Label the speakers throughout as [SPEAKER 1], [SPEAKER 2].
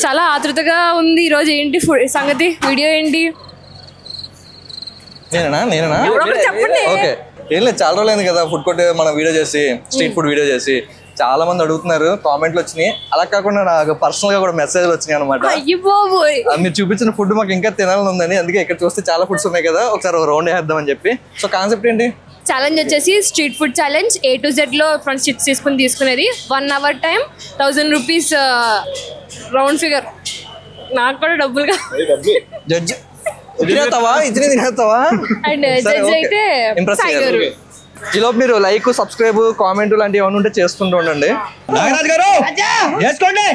[SPEAKER 1] చాలా ఆతృతగా ఉంది ఈ రోజు. ఏంటి సంగతి, వీడియో ఏంటి?
[SPEAKER 2] నేనేనా
[SPEAKER 1] చెప్పండి.
[SPEAKER 2] ఓకే, ఏం లేదు, చాలా రోజులైంది కదా ఫుడ్ కోర్ట్ మనం వీడియో చేసి, స్ట్రీట్ ఫుడ్ వీడియో చేసి. చాలా మంది అడుగుతున్నారు, కామెంట్లు వచ్చినాయి. అలా కాకుండా నాకు పర్సనల్ గా కూడా మెసేజ్లు వచ్చినాయి అనమాట. మీరు చూపించిన ఫుడ్ మాకు ఇంకా తినాలని ఉందని, అందుకే ఇక్కడ చూస్తే చాలా ఫుడ్స్ ఉన్నాయి కదా, ఒకసారి రౌండ్ వేద్దాం అని చెప్పి. సో కాన్సెప్ట్ ఏంటి?
[SPEAKER 1] ఛాలెంజ్ వచ్చేసి street food challenge. A to Z లో ఫ్రంట్ స్టిచ్ తీసుకునేది. 1 hour time, 1000 rupees round figure. నాకు కూడా డబ్బులుగా
[SPEAKER 2] జడ్జ్ తినేస్తావా?
[SPEAKER 1] అండ్ జడ్జ్ అయితే
[SPEAKER 2] ఈలోపు మీరు లైక్, సబ్స్క్రైబ్, కామెంట్ లాంటివి ఏమైనా ఉంటే చేసుకుంటూ ఉండండి. నాగరాజ్ గారు చేసుకోండి.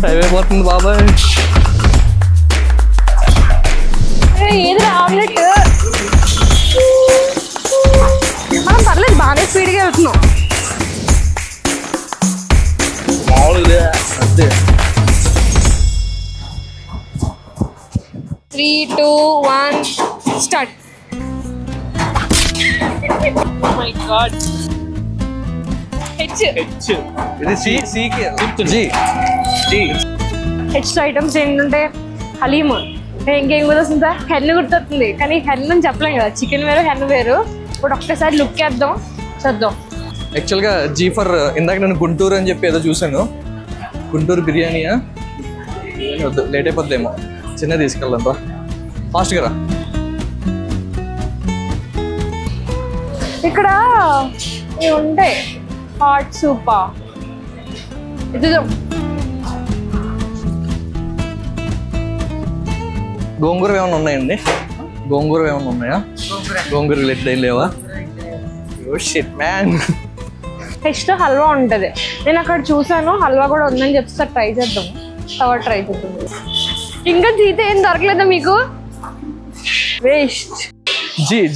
[SPEAKER 2] హైవే పోతుంది బాబాయ్.
[SPEAKER 1] ఏది ఆమ్లెట్ మనం పర్లేదు, బాగానే స్పీడ్గా వెళ్తున్నాం. 3, 2, 1 start. My God. H items ఏంటంటే హలీమ్, ఇంకేం గుర్తొస్తుందా? హెన్ గుర్తొస్తుంది, కానీ హెన్ అని చెప్పలేం కదా. చికెన్ వేరు, హెన్ వేరు. ఇప్పుడు ఒక్కసారి లుక్ వేద్దాం, చూద్దాం.
[SPEAKER 2] యాక్చువల్గా జీ ఫర్ ఇందాక నేను గుంటూరు అని చెప్పి ఏదో చూసాను. గుంటూరు బిర్యానీయా? వద్దు, లేట్ అయిపోద్దేమో. చిన్న తీసుకెళ్ళాం రా, ఫాస్ట్గా రా.
[SPEAKER 1] ఇక్కడ ఇవి ఉంటాయి, హాట్ సూపా. ఇది
[SPEAKER 2] గోంగూర ఏమైనా ఉన్నాయండి? గోంగూర ఏమైనా ఉన్నాయా? గోంగూర రిలేటెడ్ ఏం లేవా? Shit man.
[SPEAKER 1] నెక్స్ట్ హల్వా ఉంటుంది. నేను అక్కడ చూసాను, హల్వా కూడా ఉందని చెప్తే ట్రై చేద్దాం. ట్రై చేద్దాం. ఇంకా జీతే ఏం దొరకలేదా మీకు? వేస్ట్.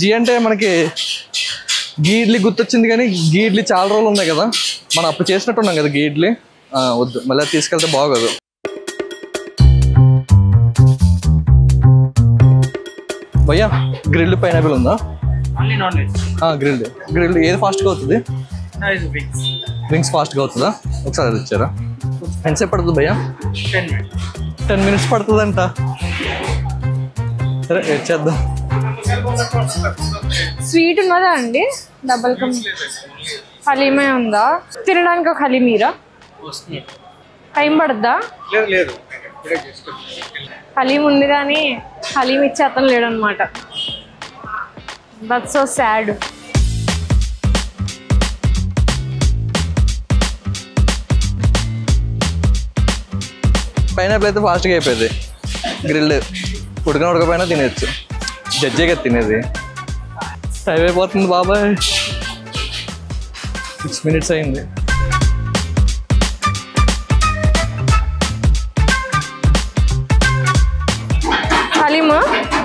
[SPEAKER 2] జీ అంటే మనకి గీ ఇడ్లీ గుర్తొచ్చింది, కానీ గీ ఇడ్లీ చాలా రోజులు ఉన్నాయి కదా, మనం అప్పుడు చేసినట్టున్నాం కదా గీ ఇడ్లీ. వద్దు, మళ్ళీ తీసుకెళ్తే బాగోదు. భయ్యా గ్రిల్డ్ పైనాపిల్ ఉందా? గ్రిల్డ్ ఏది ఫాస్ట్గా అవుతుంది? వింగ్స్ ఫాస్ట్గా అవుతుందా? ఒకసారి అది ఇచ్చారా? ఎంతసేపు పడుతుంది భయ్యా? 10 minutes పడుతుందంట. సరే చేద్దాం.
[SPEAKER 1] స్వీట్ ఉన్నదా అండి? డబల్ కమ్ హలీమే ఉందా? తినడానికి ఒక హలీమీరా? టైం పడుద్దా? హలీం ఉంది కానీ హలీం ఇచ్చే అతను లేడు అనమాట. That's so sad.
[SPEAKER 2] పైనాపిల్ అయితే ఫాస్ట్గా అయిపోయింది. గ్రిల్డ్ ఉడకపోయినా తినేచ్చు. జడ్జేగా తినేది. టైం అయిపోతుంది బాబాయ్. 6 minutes అయింది.
[SPEAKER 1] హలీమ్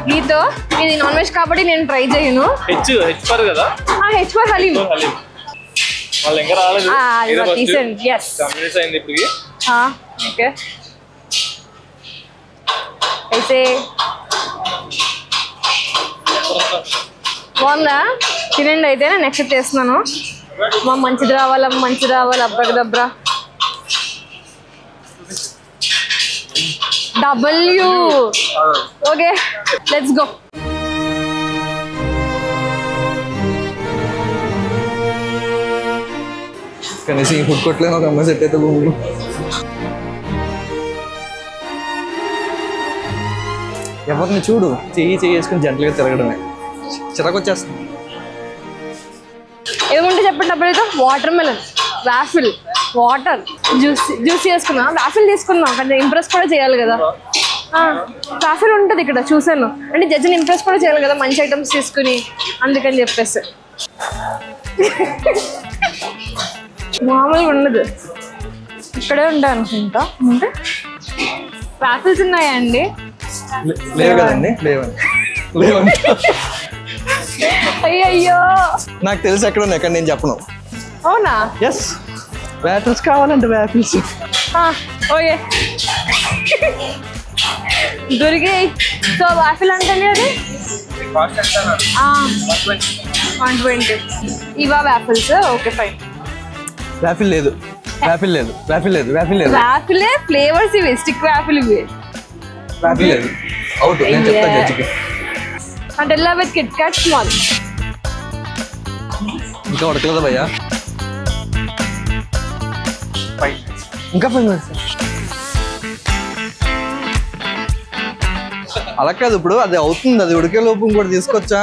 [SPEAKER 1] గీతో ఇది నాన్ వెజ్ కాబట్టి నేను ట్రై చేయను. H for haleem. ఓకే అయితే బాగుందా? తినండి. అయితే నేను నెక్స్ట్ చేస్తున్నాను. మా మంచిది రావాలి అబ్బకి దబ్రా. W. Okay, let's go.
[SPEAKER 2] కనీసం ఈ ఫుడ్ కోర్ట్లేని ఒక అమ్మాయి సెట్ అయితే బాగుంది. ఎవరిని చూడు చేసుకుని జంటలుగా తిరగడమే చిరాకు వచ్చేస్తుంది.
[SPEAKER 1] ఏముంటే చెప్పండి. డబ్బులైతే watermelon, waffle, water, juice చేసుకున్నా. వాఫిల్ తీసుకున్నాం, కొంచెం ఇంప్రెస్ కూడా చేయాలి కదా. వాఫిల్ ఉంటుంది ఇక్కడ చూసాను. అంటే జడ్జిని ఇంప్రెస్ కూడా చేయాలి కదా మంచి ఐటమ్స్ తీసుకుని, అందుకని చెప్పేసి. మామూలుగా ఉండదు, ఇక్కడే ఉంటాయి అనుకుంటా. అంటే వాఫిల్స్ ఉన్నాయా అండి?
[SPEAKER 2] లేవు కదండి, లేవండి.
[SPEAKER 1] అయ్యయ్యో
[SPEAKER 2] నాకు తెలిసి ఎక్కడ ఉన్నాయి, ఎక్కడ నేను చెప్పను.
[SPEAKER 1] అవునా?
[SPEAKER 2] ఎస్, వ్యాఫిల్స్ కావాలంటే వ్యాఫిల్స్.
[SPEAKER 1] ఓకే దొరికాయి. సో వ్యాఫిల్ అంటే అది 120. ఇవా వ్యాఫిల్స్? Okay fine.
[SPEAKER 2] వ్యాఫిల్ లేదు, వ్యాఫిల్ లేదు, వ్యాఫిల్ లేదు, వ్యాఫిల్ లేదు.
[SPEAKER 1] వ్యాఫిలే ఫ్లేవర్స్ ఇవి, స్టిక్ వ్యాఫిల్ ఇవి.
[SPEAKER 2] వ్యాఫిల్ లేదు, అవుట్. నేను చెప్తాను జడ్జికి.
[SPEAKER 1] అంటే ఎలా విత్ కిట్ క్యాట్ స్మాల్.
[SPEAKER 2] ఇంకా ఉడకలేదా భయ్యా? ఇంకా 5 minutes. అలా కాదు, ఇప్పుడు అది అవుతుంది, అది ఉడికే లోపు ఇంకోటి తీసుకొచ్చా.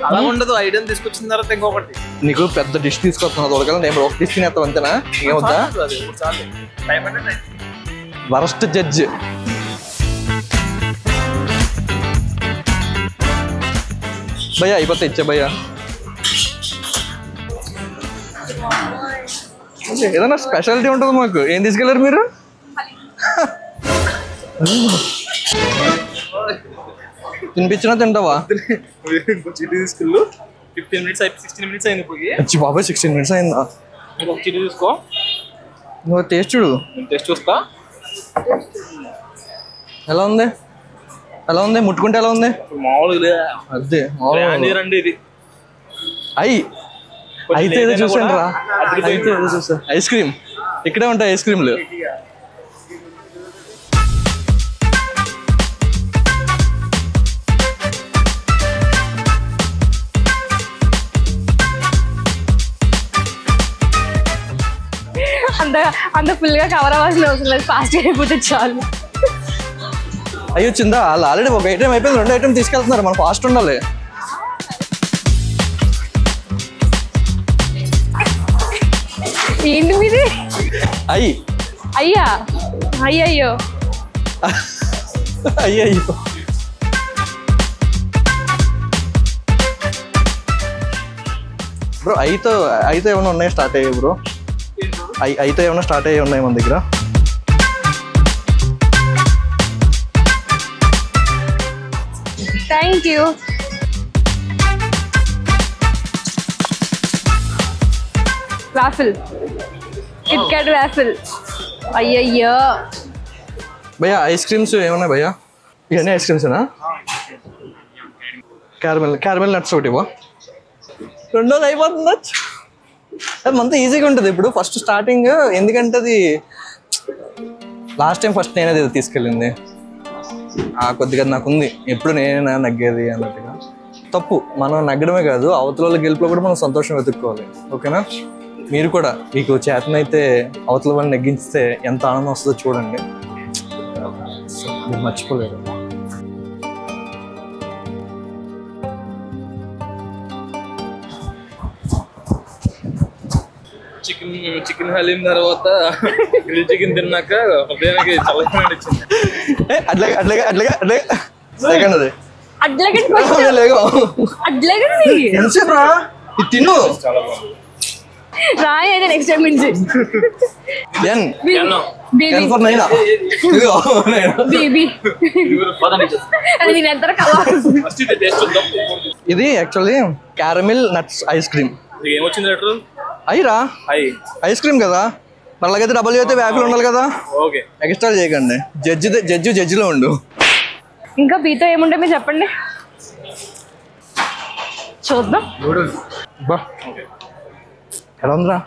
[SPEAKER 3] అలా ఉండదు, ఐటమ్ తీసుకొచ్చిన తర్వాత ఇంకొకటి.
[SPEAKER 2] నీకు పెద్ద డిష్ తీసుకొస్తున్నా, అది ఉడకాలి. నేను ఒక డిష్ తినేస్తాను అంతేనా? ఏమవుతా? Worst judge. భయ్యా అయిపోతే ఇచ్చే భయ్యా. ఏదైనా స్పెషాలిటీ ఉంటుంది మాకు. ఏం తీసుకెళ్ళారు మీరు? తినిపించినా తింటావా?
[SPEAKER 3] చిల్లీ తీసుకెళ్ళు. 15 minutes 16 minutes అయింది ఇప్పుడు.
[SPEAKER 2] బాబాయ్ 16 minutes అయిందా?
[SPEAKER 3] ఇంకొక చిల్లీ తీసుకో.
[SPEAKER 2] నువ్వు టేస్ట్ చూడు.
[SPEAKER 3] టేస్ట్ చూస్తా.
[SPEAKER 2] ఎలా ఉంది? ఎలా ఉంది? ముట్టుకుంటే ఎలా ఉంది?
[SPEAKER 3] మామూలుగా
[SPEAKER 2] అదే
[SPEAKER 3] రండి ఇది.
[SPEAKER 2] అయితే ఏదో చూసాను రా. అయితే ఏదో చూసా. ఐస్ క్రీమ్ ఇక్కడే ఉంటాయి, ఐస్ క్రీమ్లు.
[SPEAKER 1] అంత ఫుల్ గా కవర్ అవ్వాల్సిన అవసరం లేదు, ఫాస్ట్ అయిపోతే చాలు.
[SPEAKER 2] అయ్యి వచ్చిందా? వాళ్ళు ఆల్రెడీ ఒక ఐటమ్ అయిపోయింది, 2 ఐటమ్ తీసుకెళ్తున్నారు. మనం ఫాస్ట్ ఉండాలి.
[SPEAKER 1] ఏంటి మీది?
[SPEAKER 2] అయ్యా
[SPEAKER 1] అయ్యయ్యో
[SPEAKER 2] అయ్యయ్యో. బ్రో అయితే ఏమైనా ఉన్నాయి స్టార్ట్ అయ్యాయి బ్రో? అయితే ఏమైనా స్టార్ట్ అయ్యి ఉన్నాయి మన దగ్గర?
[SPEAKER 1] Thank you. Waffle, Kit Kat waffle. అయ్యయ్యో
[SPEAKER 2] భయ్యా ఐస్ క్రీమ్స్ ఏమన్నాయి భయ్యా? ఇవన్నీ ఐస్ క్రీమ్సేనా? క్యారమెల్ నట్స్ ఒకటి ఇవ్వ. 2 రోజులు అయిపోతుంది. అది అంత ఈజీగా ఉంటుంది ఇప్పుడు ఫస్ట్ స్టార్టింగ్. ఎందుకంటే అది లాస్ట్ టైం ఫస్ట్ నేనే తీసుకెళ్ళింది. కొద్దిగా నాకుంది, ఎప్పుడు నేనే నగ్గేది అన్నట్టుగా. తప్పు, మనం నగ్గడమే కాదు, అవతల గెలుపులో కూడా మనం సంతోషం వెతుక్కోవాలి. ఓకేనా? మీరు కూడా మీకు చేతనైతే అవతల వాళ్ళని నెగ్గించితే ఎంత ఆనందం వస్తుందో చూడండి, మీరు మర్చిపోలేరు.
[SPEAKER 3] చికెన్ హలీం తర్వాత గ్రిల్ చికెన్ తిన్నాక హృదయానికి చల్లగా నడిచింది.
[SPEAKER 2] తిను
[SPEAKER 1] రాయి అయితే నెక్స్ట్ టైం నుంచి
[SPEAKER 2] ఇది actually caramel nuts ice cream.
[SPEAKER 3] ఏమొచ్చింది లెటర్?
[SPEAKER 2] అయ్యిరా ఐస్ క్రీమ్ కదా, మరి అలాగైతే డబల్ అయితే వ్యాఫిల్ ఉండాలి కదా. ఎక్స్ట్రా చేయకండి. జడ్జిలో ఉండు.
[SPEAKER 1] ఇంకా బీతో ఏముంటే మీరు చెప్పండి, చూద్దాం.
[SPEAKER 2] ఎలా ఉందిరా?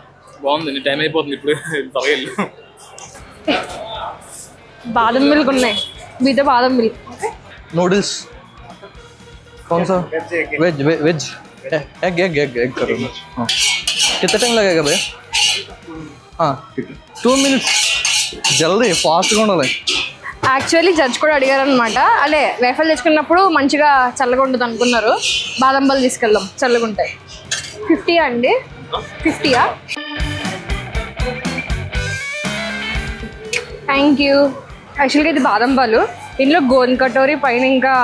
[SPEAKER 3] బాగుంది. టైం అయిపోతుంది ఇప్పుడు.
[SPEAKER 1] బాదం మిల్క్ ఉన్నాయి, బీతో బాదం మిల్క్.
[SPEAKER 2] नूडल्स कौन सा? Veg veg egg egg egg egg करो. हाँ कितना टाइम लगेगा भैया? हाँ 2 minutes. జల్దీ ఫాస్ట్గా ఉండాలి.
[SPEAKER 1] యాక్చువల్లీ జడ్జ్ కూడా అడిగారు అనమాట, అదే వేఫల్ తెచ్చుకున్నప్పుడు మంచిగా చల్లగా ఉంటుంది అనుకున్నారు, బాదం బల్ తీసుకెళ్దాం చల్లగా ఉంటాయి. 50 అండి? 50యా? Thank you. యాక్చువల్గా ఇది బాదం పాలు, ఇందులో గోన్ కటోరీ పైన ఇంకా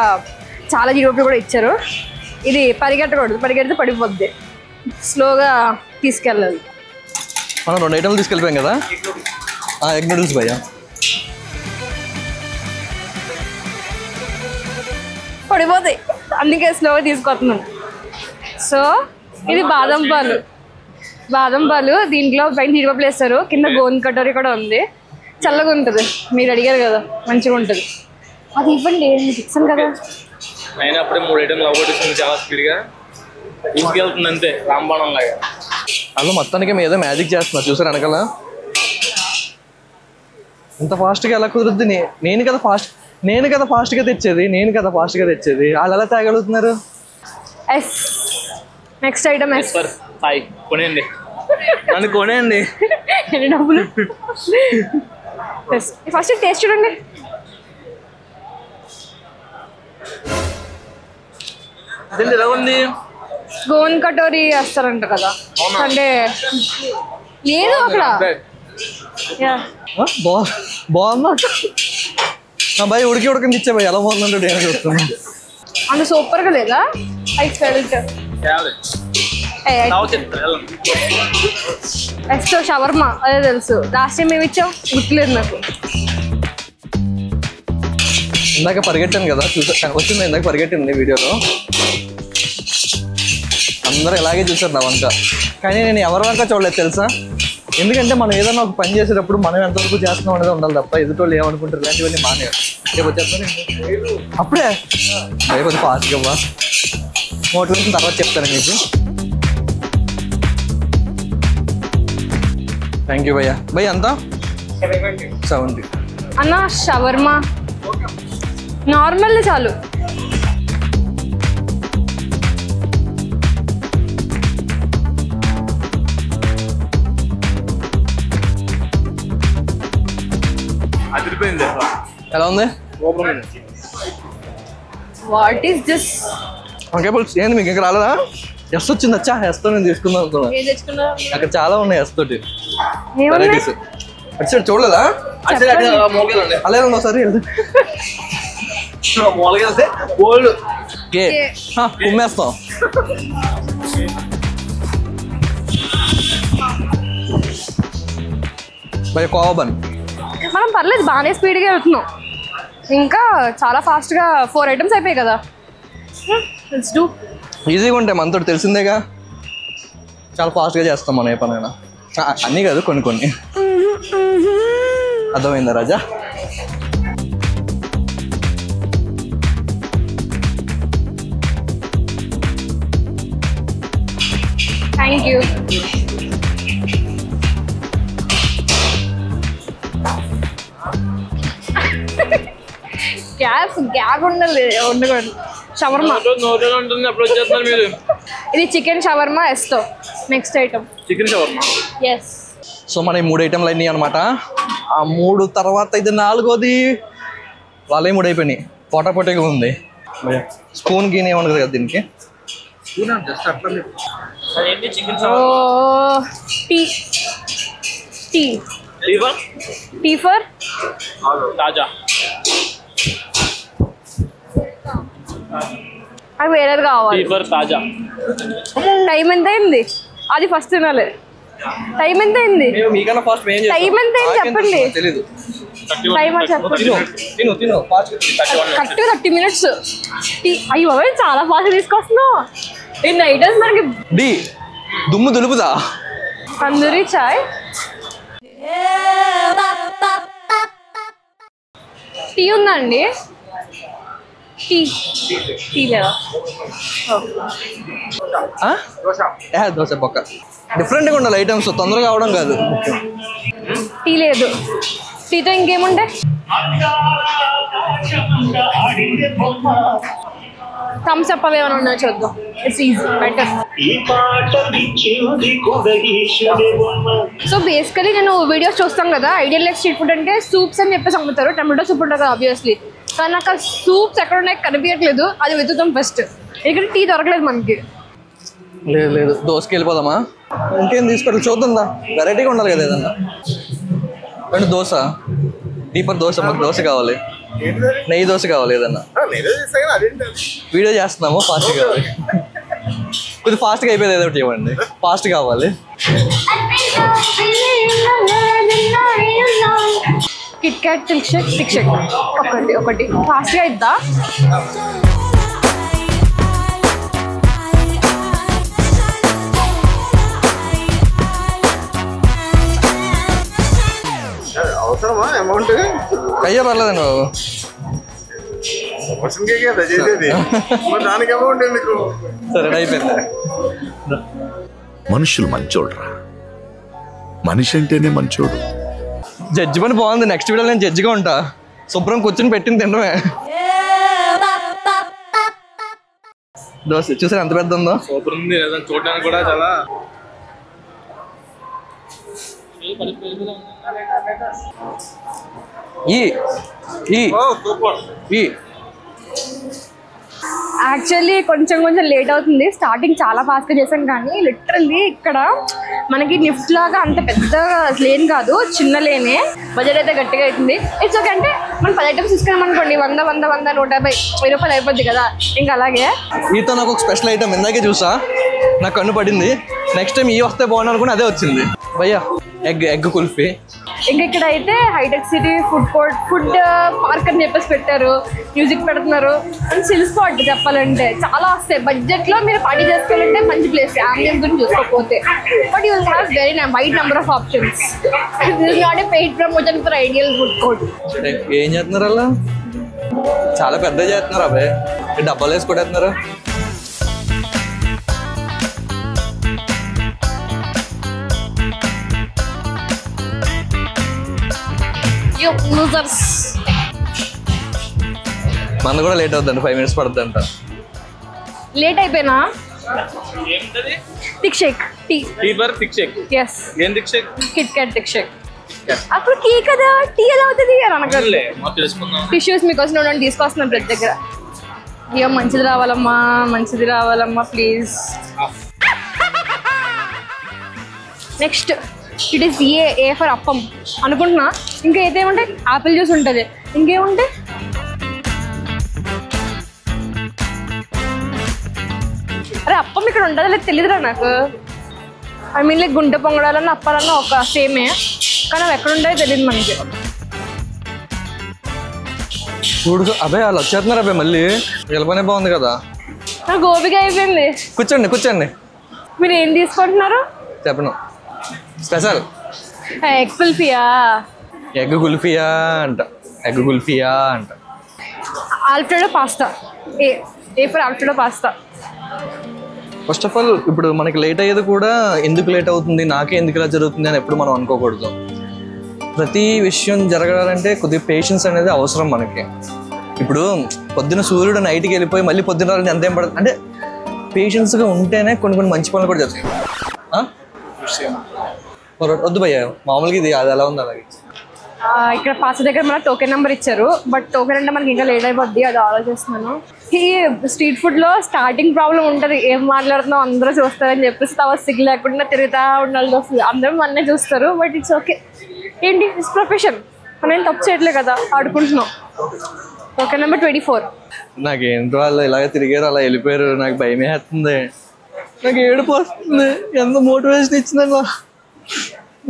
[SPEAKER 1] చాలా జీడిపప్పు కూడా ఇచ్చారు. ఇది పరిగెట్టకూడదు, పరిగెడితే పడిపోద్ది, స్లోగా తీసుకెళ్ళాలి.
[SPEAKER 2] మనం 2 ఐటమ్లు తీసుకెళ్ళిపోయాం కదా. ఎగ్ నూడిల్స్ భయ్యా.
[SPEAKER 1] పడిపోతాయి అందుకే స్లోగా తీసుకొస్తున్నాను. సో ఇది బాదం పాలు దీంట్లో పైన జీడిపప్పులు వేస్తారు కింద గోన్ కటోరీ కూడా ఉంది చల్లగా ఉంటుంది మీరు అడిగారు కదా మంచిగా ఉంటుంది అది ఇవ్వండి ఫిక్సన్ కదా
[SPEAKER 3] అయినా అప్పుడే 3 ఐటెంలు అవగొట్టేసింది చాలా స్పీడ్గా తీసుకెళ్తుంది అంతే రాంబాణం లాగా
[SPEAKER 2] అలా మొత్తానికి ఏదో మ్యాజిక్ చేస్తున్నారు చూసారు వెనకాల ఇంత ఫాస్ట్గా ఎలా కుదురుద్ది నేను కదా ఫాస్ట్గా తెచ్చేది వాళ్ళు ఎలా తేగలుగుతున్నారు
[SPEAKER 1] నెక్స్ట్ ఐటమ్
[SPEAKER 3] కొనేయండి నన్ను కొనేయండి
[SPEAKER 1] డబ్బులు ఫస్ట్ టేస్ట్ చూడండి
[SPEAKER 3] ఎలా ఉంది
[SPEAKER 1] గోన్ కటోరీ వేస్తారంట కదా అంటే లేదు అక్కడ
[SPEAKER 2] బాగుందా నా భయ ఉడకని ఇచ్చే భయ ఎలా బాగుందంటే నేను చూస్తున్నాను
[SPEAKER 1] అంత సూపర్గా లేదా ఐ ఫెల్ట్ ఎస్తో షవర్మా అదే తెలుసు లాస్ట్ టైం ఏమి ఇచ్చావు గుర్తులేదు నాకు
[SPEAKER 2] ఇందాక పరిగెట్టాను కదా వచ్చింది ఇందాక పరిగెట్టింది వీడియోలో అందరూ ఇలాగే చూసారు నా వంక కానీ నేను ఎవరి వంక చూడలేదు తెలుసా ఎందుకంటే మనం ఏదైనా ఒక పని చేసేటప్పుడు మనం ఎంతవరకు చేస్తున్నాం అనేది ఉండాలి తప్ప ఎదుటోళ్ళు ఏమనుకుంటారు ఇలాంటివన్నీ మానేయాలి రేపు వచ్చేస్తాను అప్పుడే రేపు ఫాస్ట్గా అవ్వా మోటివేషన్ తర్వాత చెప్తాను మీకు థ్యాంక్ యూ భయ్యా ఎంత 70
[SPEAKER 1] అన్న షవర్మా నార్మల్ చాలు
[SPEAKER 3] అదిరిపోయింది
[SPEAKER 2] ఎలా ఉంది
[SPEAKER 1] వాట్ ఈస్ దిస్
[SPEAKER 2] ఓకే పులుసు ఏంది మీకు ఇంకా రాలేదా ఎస్ వచ్చింది వచ్చా ఎస్తో నేను తీసుకుందాం అనుకున్నా అక్కడ చాలా ఉన్నాయి ఎస్ తోటి వెరైటీస్ అటు చూడలేదా అలా ఒకసారి కుమ్మేస్తాం బై కోవబన్
[SPEAKER 1] మనం పర్లేదు బాగానే స్పీడ్గా వెళ్తున్నాం ఇంకా చాలా ఫాస్ట్గా 4 ఐటమ్స్ అయిపోయాయి కదా లెట్స్ డూ
[SPEAKER 2] ఈజీగా ఉంటాయి మనతో తెలిసిందేగా చాలా ఫాస్ట్గా చేస్తాం మనం ఏ పనైనా అన్నీ కాదు కొన్ని అర్థమైందా రాజా
[SPEAKER 1] థ్యాంక్ యూ గ్యాప్ ఉండకూడదు షవర్మా ఇది చికెన్ షవర్మా ఎస్తో next item
[SPEAKER 3] chicken shawarma
[SPEAKER 1] yes
[SPEAKER 2] so మన ఈ 3 ఐటెంలు అయినాయి అనమాట ఆ 3 తర్వాత ఇది 4వది వాళ్ళే 3 అయిపోయినాయి పొట్టగా ఉంది స్పూన్ గీన్ ఏమన్నది కదా దీనికి
[SPEAKER 1] టీ ఫర్
[SPEAKER 3] తాజా
[SPEAKER 1] అది వేరేది కావాలి
[SPEAKER 3] తాజా
[SPEAKER 1] టైం ఎంత అయింది అది ఫస్ట్ తినాలి టైం ఎంత అయింది టైం ఎంత అయింది చెప్పండి టైం అని చెప్పండి కరెక్ట్గా 30 minutes అయ్యో బాబాయ్ చాలా ఫాస్ట్ తీసుకొస్తున్నావు ఇన్ని ఐటమ్స్ మనకి
[SPEAKER 2] దుమ్ము దులుపుదా
[SPEAKER 1] తందూరి చాయ్ టీ ఉందా అండి టీ లేదా
[SPEAKER 2] దోశ పక్క డిఫరెంట్గా ఉండాలి ఐటమ్స్ తొందరగా అవడం కాదు
[SPEAKER 1] టీ లేదు టీతో ఇంకేముంటాయి థమ్స్ అప్ అవి ఏమైనా ఉన్నాయో చూద్దాం it's easy better so basically నేను వీడియోస్ చూస్తాం కదా ఐడియల్ లైఫ్ స్ట్రీట్ ఫుడ్ అంటే సూప్స్ అని చెప్పేసి అమ్ముతారు టమాటో సూప్ ఉంటుంది కదా ఆబ్వియస్లీ కానీ నాకు ఆ సూప్స్ ఎక్కడ ఉన్నాయి కనిపించట్లేదు అది వెతుకుతాం ఫస్ట్ ఇక్కడ టీ దొరకలేదు మనకి
[SPEAKER 2] లేదు దోశకి వెళ్ళిపోదామా ఇంకేం తీసుకోవాలి చూద్దా వెరైటీగా ఉండాలి కదా ఏదన్నా రెండు దోశ డీపర్ దోశ మాకు దోశ కావాలి నెయ్యి దోశ కావాలి ఏదన్నా వీడియో చేస్తున్నాము ఫాస్ట్ కావాలి కొద్దిగా ఫాస్ట్గా అయిపోయేది ఏదో ఒకటి ఇవ్వండి ఫాస్ట్ కావాలి
[SPEAKER 1] కిట్ క్యాట్ టిక్ షేక్ ఒకటి ఫాస్ట్గా ఇద్దా
[SPEAKER 4] చెప్తావా అమౌంట్?
[SPEAKER 2] అయ్యో పర్లేదండి బాబు.
[SPEAKER 4] క్వశ్చన్ కేకే కదా చేసేది, మరి దానికి అమౌంట్ ఎందుకు?
[SPEAKER 2] సరే అయిపోయింది.
[SPEAKER 5] మనుషులు మంచోడ్రా, మనిషి అంటేనే మంచోడు.
[SPEAKER 2] జడ్జి పని బాగుంది. నెక్స్ట్ వీడియోలో నేను జడ్జిగా ఉంటా. శుభ్రం కూర్చొని పెట్టింది తినడమే. దోశ చూసారు ఎంత పెద్ద ఉందో.
[SPEAKER 3] సూపర్ ఉంది, చూడడానికి కూడా చాలా.
[SPEAKER 1] యాక్చువల్లీ కొంచెం లేట్ అవుతుంది. స్టార్టింగ్ చాలా ఫాస్ట్గా చేసాం, కానీ లిటరల్లీ ఇక్కడ మనకి నిఫ్ట్ లాగా అంత పెద్ద లేన్ కాదు, చిన్న లేనే. బడ్జెట్ అయితే గట్టిగా అవుతుంది. It's okay. అంటే మనం 10 ఐటమ్స్ తీసుకున్నాం అనుకోండి, 100, 150, 150, 1000 రూపాయలు అయిపోద్ది కదా. ఇంకా అలాగే
[SPEAKER 2] ఈతో నాకు ఒక స్పెషల్ ఐటమ్ ఇందాకే చూసా, నాకు కన్ను పడింది. నెక్స్ట్ టైం ఈ వస్తే బాగుంది అనుకుని అదే వచ్చింది భయ్యా. ఎగ్ కుల్ఫీ.
[SPEAKER 1] ఇంకా ఇక్కడ అయితే హైటెక్ సిటీ ఫుడ్ పార్క్ అని చెప్పేసి పెట్టారు. మ్యూజిక్ పెడుతున్నారు. అండ్ చిల్ స్పాట్ చెప్పాలంటే చాలా వస్తాయి. బడ్జెట్ లో మీరు పార్టీ చేసుకోవాలంటే మంచి ప్లేస్, అంబియన్స్ గురించి చూసుకోకపోతే. But you will have very wide number of options. This is not a paid promotion for Ideal Food Court.
[SPEAKER 2] ఏం చేస్తున్నారు అలా? చాలా పెద్ద చేస్తున్నారు అబ్బాయి. డబ్బాలు వేసి కొట్టేస్తున్నారు. మన కూడా లేట్ అవుతుందండి, 5 minutes పడుతుందంట.
[SPEAKER 1] లేట్ అయిపోయినా thick shake tea
[SPEAKER 3] thick shake.
[SPEAKER 1] Yes,
[SPEAKER 3] ఏం thick shake?
[SPEAKER 1] KitKat thick shake. అప్పుడు టీ కదా, టీ ఎలా అవుతుంది అని అనగలే. టిష్యూస్ మీకోసం నేను తీసుకొస్తున్నాను ప్రతి దగ్గర. అయ్యో మంచిది రావాలమ్మా, మంచిది రావాలమ్మా please. Next it is a for appam అనుకుంటున్నా. ఇంకా ఏదేముంటాయి? ఆపిల్ జ్యూస్ ఉంటుంది. ఇంకేముంటాయి? అరే అప్పం ఇక్కడ ఉంటుందా లేదు తెలియదురా నాకు. ఐ మీన్ లైక్ గుంటె పొంగడాలన్నా అప్పాలన్నా ఒక సేమే, కానీ అవి ఎక్కడ ఉంటాయో తెలియదు మనకి.
[SPEAKER 2] చూడు అబ్బాయి వాళ్ళు వచ్చేస్తున్నారు అబ్బాయి. మళ్ళీ వెళ్ళపనే బాగుంది కదా.
[SPEAKER 1] నాకు ఓపిక అయిపోయింది.
[SPEAKER 2] కూర్చోండి.
[SPEAKER 1] మీరు ఏం తీసుకుంటున్నారు?
[SPEAKER 2] చెప్పను. స్పెషల్
[SPEAKER 1] ఎగ్ కుల్ఫియా.
[SPEAKER 2] ఎగ్ కుల్ఫియా అంట.
[SPEAKER 1] Alfredo pasta. A for Alfredo pasta.
[SPEAKER 2] First of all ఇప్పుడు మనకి లేట్ అయ్యేది కూడా ఎందుకు లేట్ అవుతుంది, నాకే ఎందుకు ఇలా జరుగుతుంది అని ఎప్పుడు మనం అనుకోకూడదు. ప్రతి విషయం జరగాలంటే కొద్దిగా పేషెన్స్ అనేది అవసరం మనకి. ఇప్పుడు పొద్దున్న సూర్యుడు నైట్కి వెళ్ళిపోయి మళ్ళీ పొద్దున్న రావాలంటే ఎంతేం పడుతుంది అంటే పేషెన్స్గా ఉంటేనే కొన్ని మంచి పనులు కూడా జరుగుతాయి. వద్దు భయ్య, మామూలుగా ఇది అది ఎలా ఉంది అలాగే.
[SPEAKER 1] ఇక్కడ పాస్తా దగ్గర మన టోకెన్ నెంబర్ ఇచ్చారు, బట్ టోకెన్ అంటే మనకి ఇంకా లేట్ అయిపోద్ది, అది ఆలోచిస్తున్నాను. ఈ స్ట్రీట్ ఫుడ్లో స్టార్టింగ్ ప్రాబ్లం ఉంటుంది. ఏం మాట్లాడుతున్నావు అందరూ చూస్తారని చెప్పేసి తవ సిగ్ లేకుండా తిరుగుతూ ఉండాల్సి వస్తుంది. అందరూ మన్నే చూస్తారు, బట్ ఇట్స్ ఓకే. ఏంటి ఇట్స్ ప్రొఫెషన్, మనం ఏం తప్పు చేయట్లే కదా, ఆడుకుంటున్నాం. Token number 24.
[SPEAKER 2] నాకేంటో వాళ్ళు ఇలాగ తిరిగారు, అలా వెళ్ళిపోయారు. నాకు భయమే వేస్తుంది, నాకు ఏడుపు వస్తుంది. ఎంత మోటివేషన్ ఇచ్చిందన్నా.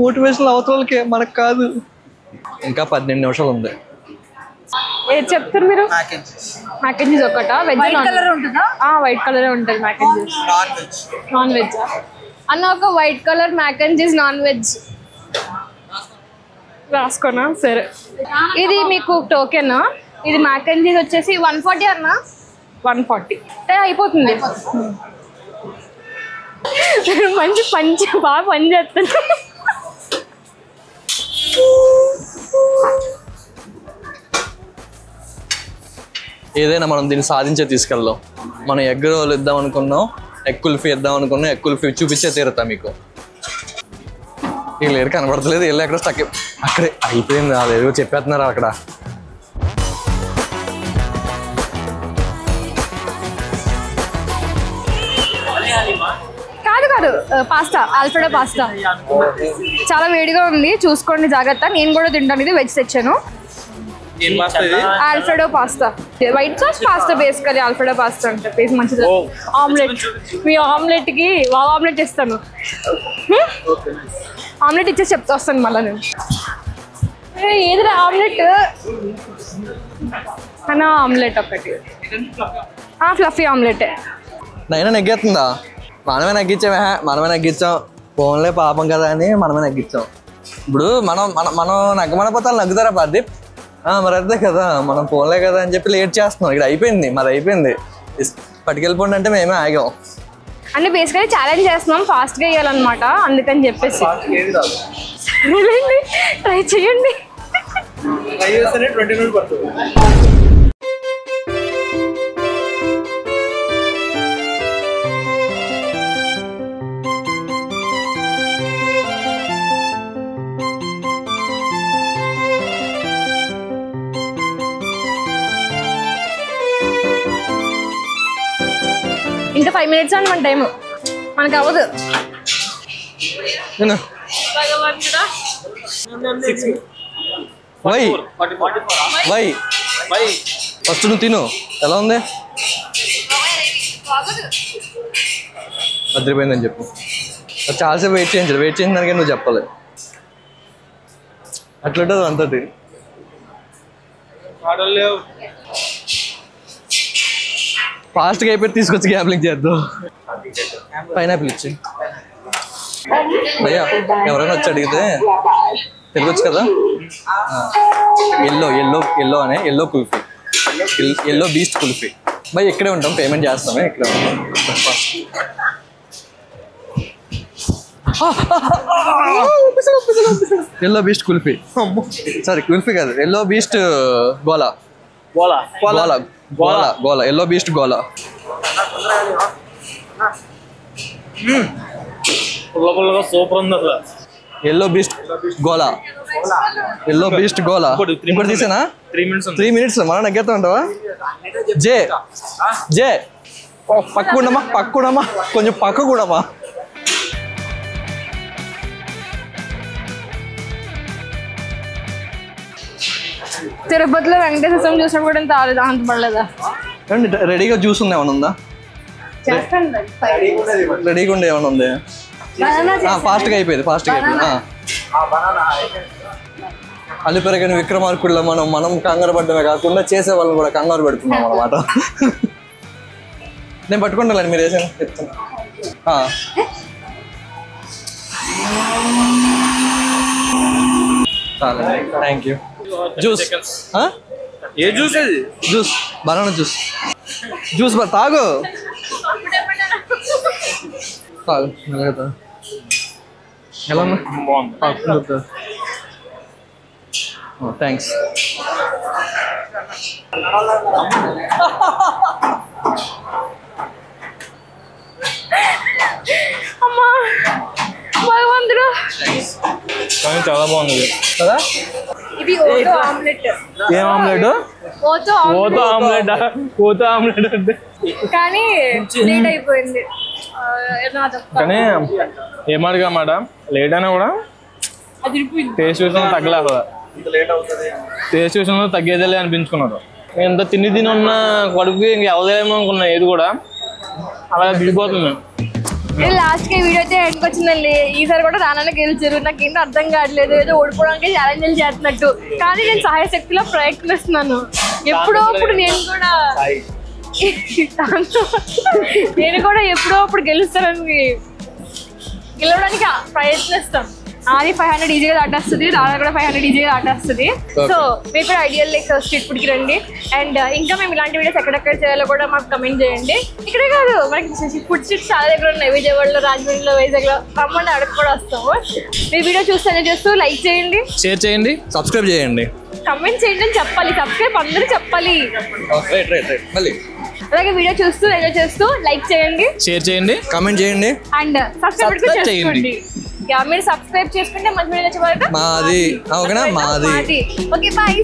[SPEAKER 2] మోటివేషన్ అవతలకే, మనకు కాదు. ఇంకా 12 నిమిషాలు ఉంది.
[SPEAKER 1] ఏది చెప్తారు మీరు? మ్యాక్ అండ్ చీజ్ ఒకటా? వెజ్ కలర్ ఉంటుందా? వైట్ కలరే ఉంటుంది mac and cheese. Non veg అన్న? ఒక white colour mac and cheese non veg రాసుకోనా? సరే, ఇది మీకు టోకెన్. ఇది మ్యాక్ అండ్ చీజ్ వచ్చేసి 140 అన్న. 140 అయిపోతుంది. మంచి బాగా పని చేస్తాను.
[SPEAKER 2] ఏదైనా మనం దీన్ని సాధించే తీసుకెళ్దాం. మనం ఎగ్ రోల్ ఇద్దాం అనుకున్నాం, ఎగ్ కుల్ఫీ ఇద్దాం అనుకున్నాం. ఎగ్ కుల్ఫీ చూపించే తీరుతా మీకు. వీళ్ళు ఏరు కనబడతలేదు, వీళ్ళు ఎక్కడ స్టక్ అక్కడే అయిపోయింది. వాళ్ళు ఏదో చెప్పేస్తున్నారు అక్కడ.
[SPEAKER 1] కాదు పాస్తా, ఆల్ఫ్రెడో పాస్తా చాలా వేడిగా ఉంది, చూసుకోండి జాగ్రత్త. నేను కూడా తింటాను. ఇది వెజ్ తెచ్చాను. Alfredo pasta, white sauce pasta basically. Alfredo pasta అంటే పేస్ మంచిది. ఆమ్లెట్, మీ ఆమ్లెట్కి ఆమ్లెట్ ఇస్తాను. ఆమ్లెట్ ఇచ్చేసి చెప్తా వస్తాను మళ్ళీ నేను. ఏదిరా ఆమ్లెట్ అన్నా? ఆమ్లెట్ ఒకటి, ఫ్లఫీ ఆమ్లెట్.
[SPEAKER 2] నైనా నెగ్గేస్తుందా? మనమే నెగ్గించాం. ఫోన్లే పాపం కదా అని మనమే నెగ్గించాం. ఇప్పుడు మనం నగ్గమనపోతే వాళ్ళు నగ్గుతారా ప్రదీప్? మరి అదే కదా, మనం పోన్లే కదా అని చెప్పి లేట్ చేస్తున్నాం. ఇక్కడ అయిపోయింది, మరి అయిపోయింది. పట్టుకెళ్ళిపోండి అంటే మేమే ఆగాం.
[SPEAKER 1] అంటే బేసికలీ ఛాలెంజ్ చేస్తున్నాం, ఫాస్ట్గా వేయాలన్నమాట. అందుకని చెప్పేసి ట్రై చేయండి.
[SPEAKER 4] ట్రై చేస్తేనే 20 minutes పడుతుంది.
[SPEAKER 1] ఇంకా 5 minutes అండి మన టైం. మనకు అవ్వదు.
[SPEAKER 2] వై ఫస్ట్ నువ్వు తిను. ఎలా ఉంది? అదిరిపోయిందని చెప్పు. చాలాసేపు వెయిట్ చేయించిన దానికే నువ్వు చెప్పాలి. అట్లుంటుంది అంతటి. ఫాస్ట్గా అయిపోయి తీసుకొచ్చి గ్యాబ్లింగ్ చేద్దాం. పైనాపిల్ ఇచ్చి భయ్యా ఎవరైనా వచ్చి అడిగితే తెలియచ్చు కదా. Yellow kulfi, yellow beast kulfi. భయ్ ఇక్కడే ఉంటాం, పేమెంట్ చేస్తామే ఇక్కడే ఉంటాం. Yellow beast kulfi, sorry kulfi కాదు, ఎల్లో బీస్ట్ గోలా. ఎల్లో బీస్ట్ గోలా.
[SPEAKER 3] సూపర్ ఉంది అసలు.
[SPEAKER 2] ఎల్లో బీస్ట్ గోలా. ఇంకోటి తీసేనా? 3 minutes మనం నగ్గేస్తా ఉంటావా? జే పక్కకుండమా కొంచెం పక్క కూడమా.
[SPEAKER 1] తిరుపతిలో వెంకటేశ్వర స్వామి చూసినప్పుడు కూడా ఇంత ఆనందపడలేదా?
[SPEAKER 2] రెడీగా జ్యూస్ ఉంది, ఏమైనా ఉందా? రెడీగా ఉండే ఏమైనా ఉంది? ఫాస్ట్గా అయిపోయింది. అల్లిపెరగని విక్రమార్కుల్లో మనం కంగారు పడ్డమే కాకుండా చేసే వాళ్ళని కూడా కంగారు పెడుతున్నాం అన్నమాట. నేను పట్టుకుంటాను, మీరు వేసాను చెప్తాను. Thank you. Juice
[SPEAKER 3] A juice? అది
[SPEAKER 2] జ్యూస్, బనానా జ్యూస్. తాగు ఎలా ఉన్నా? థ్యాంక్స్.
[SPEAKER 1] అమ్మా భగవంతుడు,
[SPEAKER 3] కానీ చాలా బాగుంది
[SPEAKER 2] కదా.
[SPEAKER 1] ఇది ఓటో ఆమ్లెట్.
[SPEAKER 2] ఏం ఆమ్లెట్?
[SPEAKER 3] ఓటో ఆమ్లెట్ అంటే
[SPEAKER 1] కానీ లేట్ అయిపోయింది.
[SPEAKER 3] కానీ ఏమాదిగా మాట లేట్ అయినా కూడా టేస్ట్ విషయంలో తగ్గలేదు. టేస్ట్ విషయంలో తగ్గేదేలే అనిపించుకున్నారు. ఎంత తిని ఉన్న కడుపుకి ఇంక ఎవరేమో అనుకున్నా, ఏది కూడా అలా దిగిపోతుంది.
[SPEAKER 1] లాస్ట్ కి వీడియో అయితే ఎండ్కి వచ్చిందండి. ఈసారి కూడా రానని గెలిచారు. నాకేంటో అర్థం కావట్లేదు, ఏదో ఓడిపోవడానికి ఛాలెంజ్లు చేస్తున్నట్టు. కానీ నేను సహాయశక్తిలో ప్రయత్నిస్తున్నాను. ఎప్పుడో అప్పుడు నేను కూడా ఎప్పుడో అప్పుడు గెలుస్తానని గెలవడానికి ప్రయత్నిస్తాం. అది 500 ఈజీగా దాటేస్తుంది, దాని కూడా 500 ఈజీగా దాటేస్తుంది. సో మీకు కూడా ఐడియల్ లైక్ స్ట్రీట్ ఫుడ్కి రండి. అండ్ ఇంకా మేము ఇలాంటి వీడియోస్ ఎక్కడెక్కడ చేయాలో కూడా మాకు కమెంట్ చేయండి. ఇక్కడే కాదు, మనకి ఫుడ్ స్ట్రీట్స్ చాలా దగ్గర ఉన్నాయి. విజయవాడలో, రాజమండ్రిలో, వైజాగ్లో. రమ్మని అక్కడికి కూడా వస్తాము. మీరు వీడియో చూస్తూ లైక్ చేయండి,
[SPEAKER 3] షేర్ చేయండి,
[SPEAKER 2] సబ్స్క్రైబ్ చేయండి,
[SPEAKER 1] కమెంట్ చేయండి అని చెప్పాలి. సబ్స్క్రైబ్ అందరూ చెప్పాలి.
[SPEAKER 2] మళ్ళీ
[SPEAKER 1] అలాగే వీడియో చూస్తూ ఎంజాయ్ చేస్తూ లైక్ చేయండి,
[SPEAKER 3] షేర్ చేయండి,
[SPEAKER 2] కామెంట్ చేయండి
[SPEAKER 1] అండ్ సబ్స్క్రైబ్ చేసుకోండి. మీరు సబ్స్క్రైబ్ చేసుకుంటే మంచి వీడియో వచ్చే వరకు
[SPEAKER 2] మాది. ఓకేనా? మాది.
[SPEAKER 1] Okay bye.